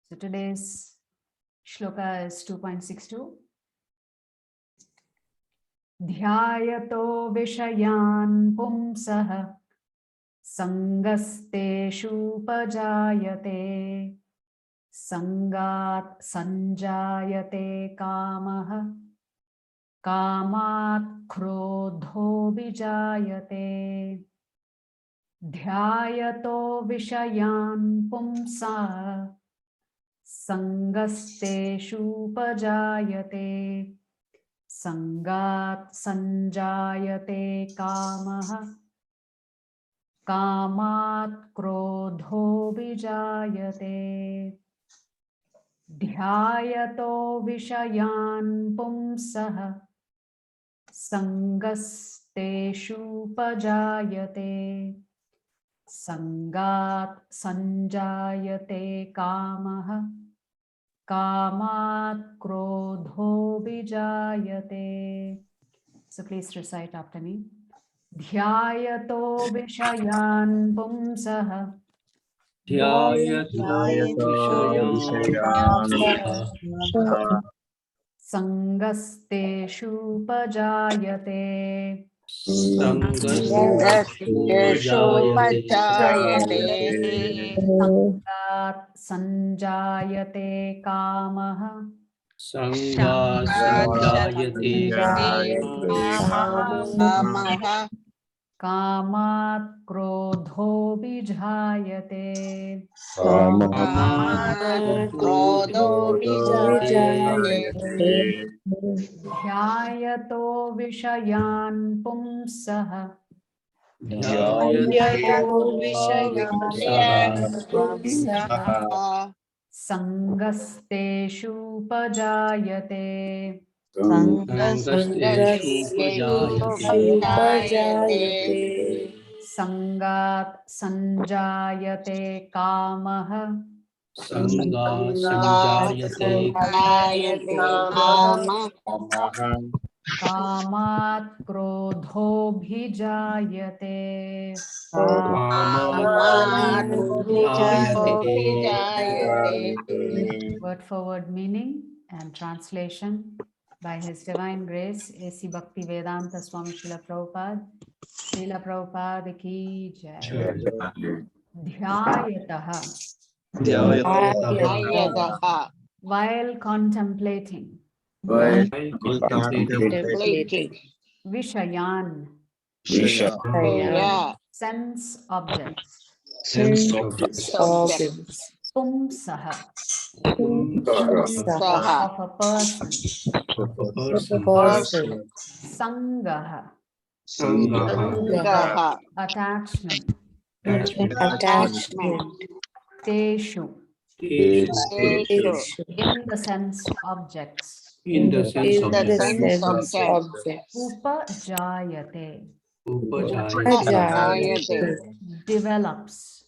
So today's shloka is 2.62. Dhyayato vishayan pumsah sangasteshu pajayate sangat sanjayate kamah kamat krodho vijayate. Dhyayato vishayan pumsah sangasteshu pajayate sangat sanjayate kamah kamat krodho vijayate. Dhyayato vishayan pumsah sangasteshu pajayate sangat sanjayate kamah kamat krodho vijayate. So please recite after me. Dhyayato vishayan pumsah sangasteshu pajayate sangat sanjayate kamah kamat krodho vijayate. Dhyayato vishayan pumsah sangasteshu pajayate sangat sanjayate kamah kamat krodho bhijayate. Word for word meaning and translation by His Divine Grace A.C. Bhakti Vedanta Swami Srila Prabhupada. Srila Prabhupada ki jai. Dhyayataha. While contemplating. Vishayan. Sense objects. Pumsaha. Of a person. Sangaha. Attachment. Teshu. In the sense objects. Upajayate. Develops.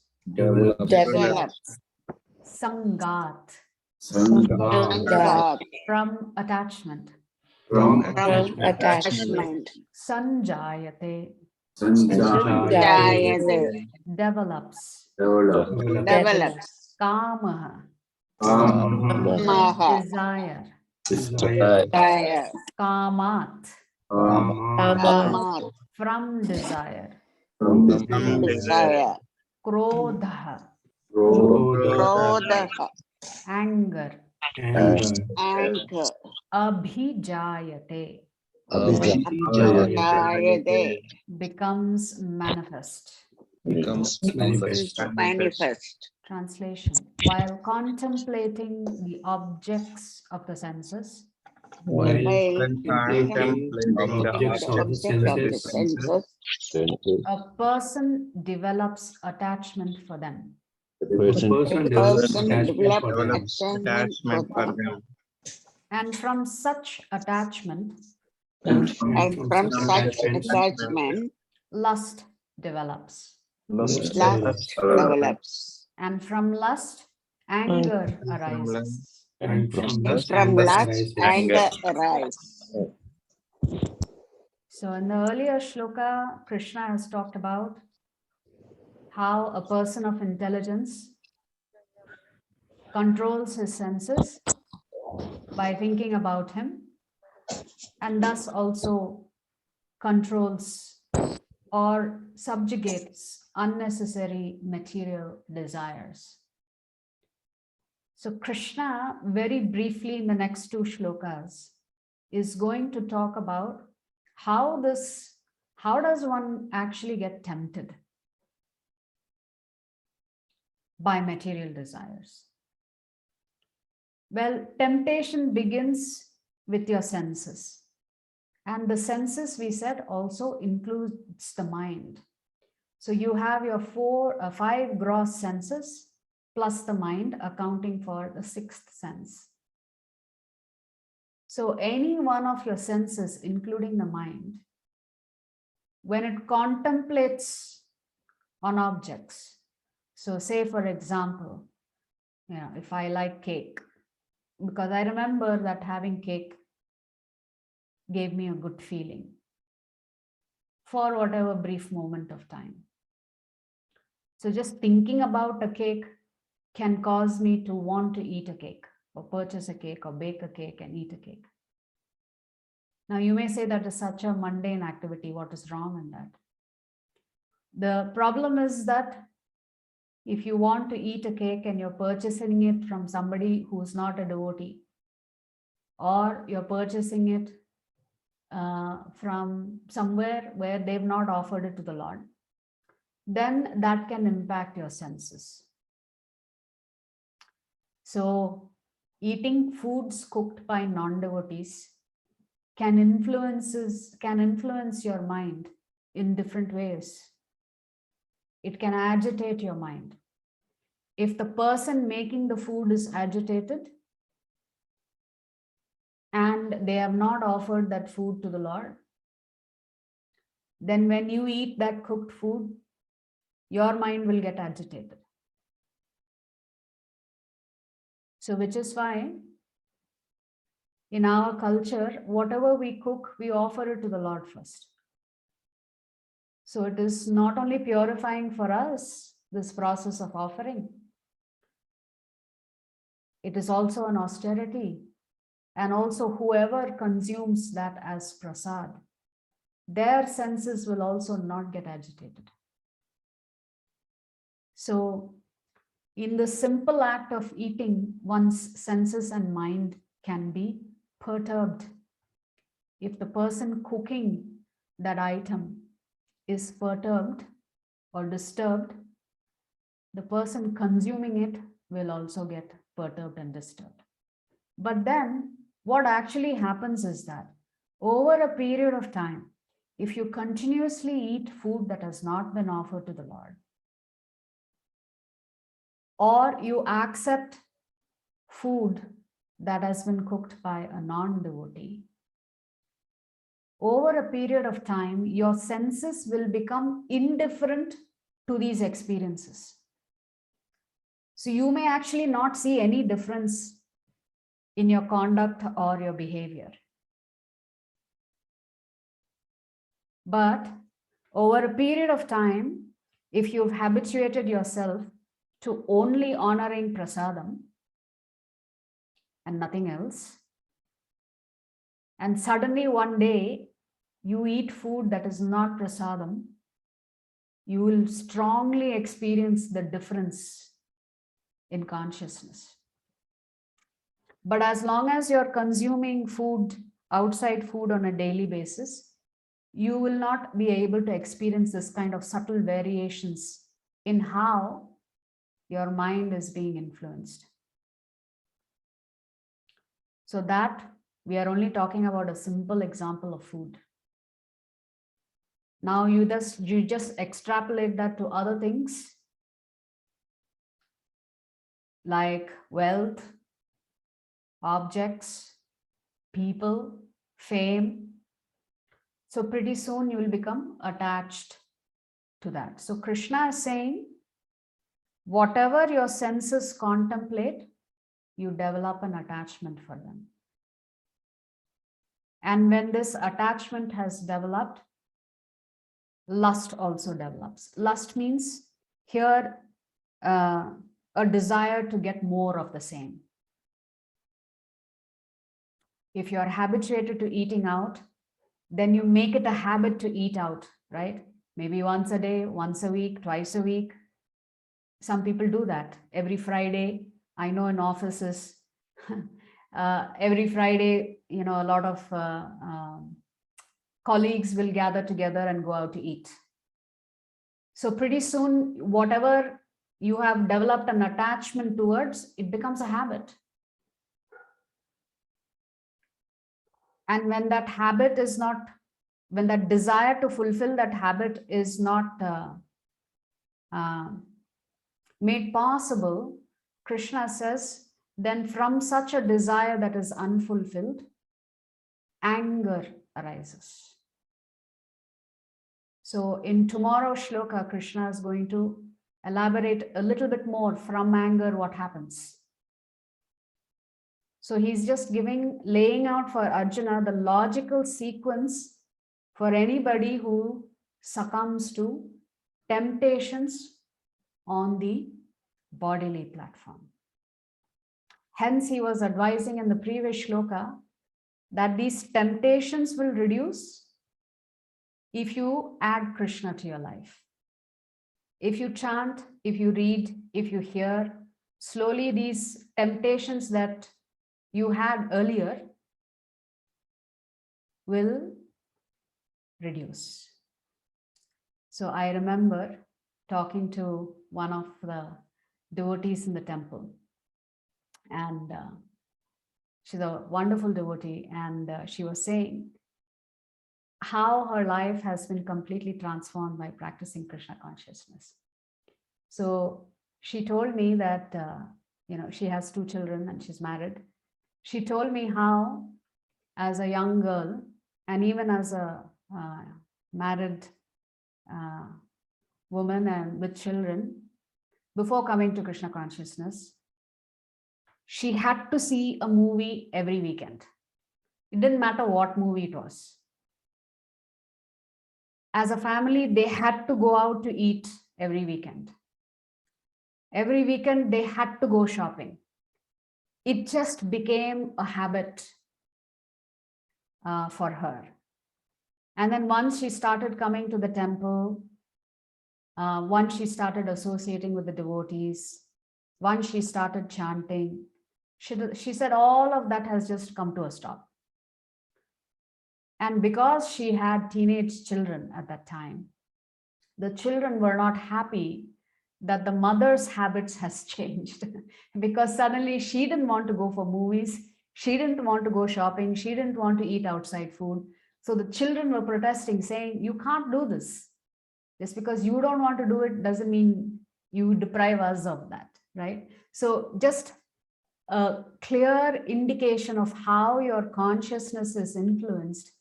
Sangat. From attachment. Sanjayate. Develops. Kamaha. Desire. Kamat. From desire. Krodha. Anger. Abhijayate. Becomes manifest. Translation. While contemplating the objects of the senses, a person develops attachment for them. And from such attachment, lust develops. And from lust, anger arises. So in the earlier shloka, Krishna has talked about how a person of intelligence controls his senses by thinking about him, and thus also controls or subjugates unnecessary material desires. So Krishna, very briefly in the next two shlokas, is going to talk about how does one actually get tempted by material desires. Well, temptation begins with your senses. And the senses, we said, also includes the mind. So you have your five gross senses plus the mind, accounting for the sixth sense. So any one of your senses, including the mind, when it contemplates on objects, so say for example, if I like cake, because I remember that having cake gave me a good feeling for whatever brief moment of time. So just thinking about a cake can cause me to want to eat a cake or purchase a cake or bake a cake and eat a cake. Now you may say that is such a mundane activity. What is wrong in that? The problem is that if you want to eat a cake and you're purchasing it from somebody who's not a devotee, or you're purchasing it from somewhere where they've not offered it to the Lord, then that can impact your senses. So eating foods cooked by non-devotees can influence your mind in different ways. It can agitate your mind. If the person making the food is agitated and they have not offered that food to the Lord, then when you eat that cooked food, your mind will get agitated. So which is why in our culture, whatever we cook, we offer it to the Lord first. So it is not only purifying for us, this process of offering, it is also an austerity. And also whoever consumes that as prasad, their senses will also not get agitated. So in the simple act of eating, one's senses and mind can be perturbed. If the person cooking that item is perturbed or disturbed, the person consuming it will also get perturbed and disturbed. But then what actually happens is that over a period of time, if you continuously eat food that has not been offered to the Lord, or you accept food that has been cooked by a non-devotee, over a period of time, your senses will become indifferent to these experiences. So you may actually not see any difference in your conduct or your behavior. But over a period of time, if you've habituated yourself to only honoring prasadam and nothing else, and suddenly one day you eat food that is not prasadam, you will strongly experience the difference in consciousness. But as long as you're consuming food, outside food on a daily basis, you will not be able to experience this kind of subtle variations in how your mind is being influenced. So that we are only talking about a simple example of food. Now you just extrapolate that to other things like wealth, objects, people, fame. So pretty soon you will become attached to that. So Krishna is saying, whatever your senses contemplate, you develop an attachment for them. And when this attachment has developed, lust also develops. Lust means here a desire to get more of the same. If you're habituated to eating out, then you make it a habit to eat out, right? Maybe once a day, once a week, twice a week. Some people do that every Friday. I know in offices, every Friday, a lot of colleagues will gather together and go out to eat. So pretty soon, whatever you have developed an attachment towards, it becomes a habit. And when that habit is not, when that desire to fulfill that habit is not made possible, Krishna says, then from such a desire that is unfulfilled, anger arises. So in tomorrow's shloka, Krishna is going to elaborate a little bit more from anger what happens. So he's just laying out for Arjuna the logical sequence for anybody who succumbs to temptations on the bodily platform. Hence, he was advising in the previous shloka that these temptations will reduce if you add Krishna to your life. If you chant, if you read, if you hear, slowly these temptations that you had earlier will reduce. So I remember talking to one of the devotees in the temple, and she's a wonderful devotee, and she was saying how her life has been completely transformed by practicing Krishna consciousness. So she told me that she has 2 children and she's married. She told me how, as a young girl, and even as a married woman and with children, before coming to Krishna consciousness, she had to see a movie every weekend. It didn't matter what movie it was. As a family, they had to go out to eat every weekend. Every weekend, they had to go shopping. It just became a habit for her. And then once she started coming to the temple, once she started associating with the devotees, once she started chanting, she said all of that has just come to a stop. And because she had teenage children at that time, the children were not happy that the mother's habits has changed because suddenly she didn't want to go for movies. She didn't want to go shopping. She didn't want to eat outside food. So the children were protesting, saying, you can't do this. Just because you don't want to do it doesn't mean you deprive us of that, right? So just a clear indication of how your consciousness is influenced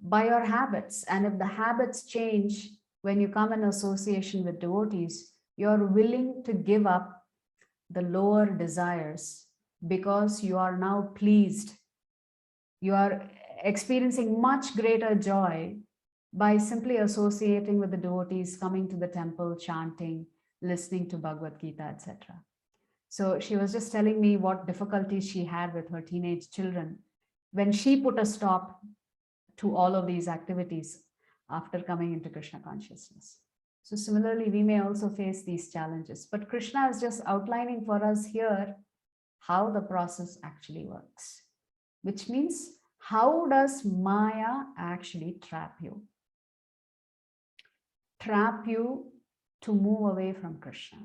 by your habits. And if the habits change when you come in association with devotees, you're willing to give up the lower desires because you are now pleased. You are experiencing much greater joy by simply associating with the devotees, coming to the temple, chanting, listening to Bhagavad Gita, etc. So she was just telling me what difficulties she had with her teenage children when she put a stop to all of these activities after coming into Krishna consciousness. So similarly, we may also face these challenges, but Krishna is just outlining for us here how the process actually works, which means how does Maya actually trap you? Trap you to move away from Krishna,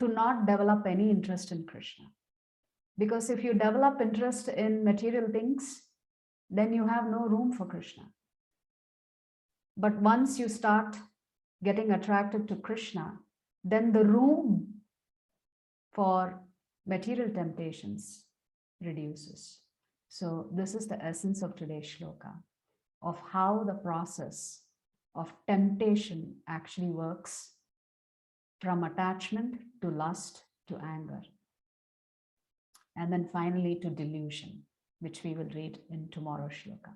to not develop any interest in Krishna. Because if you develop interest in material things, then you have no room for Krishna. But once you start getting attracted to Krishna, then the room for material temptations reduces. So this is the essence of today's shloka, of how the process of temptation actually works, from attachment to lust to anger, and then finally to delusion, which we will read in tomorrow's shloka.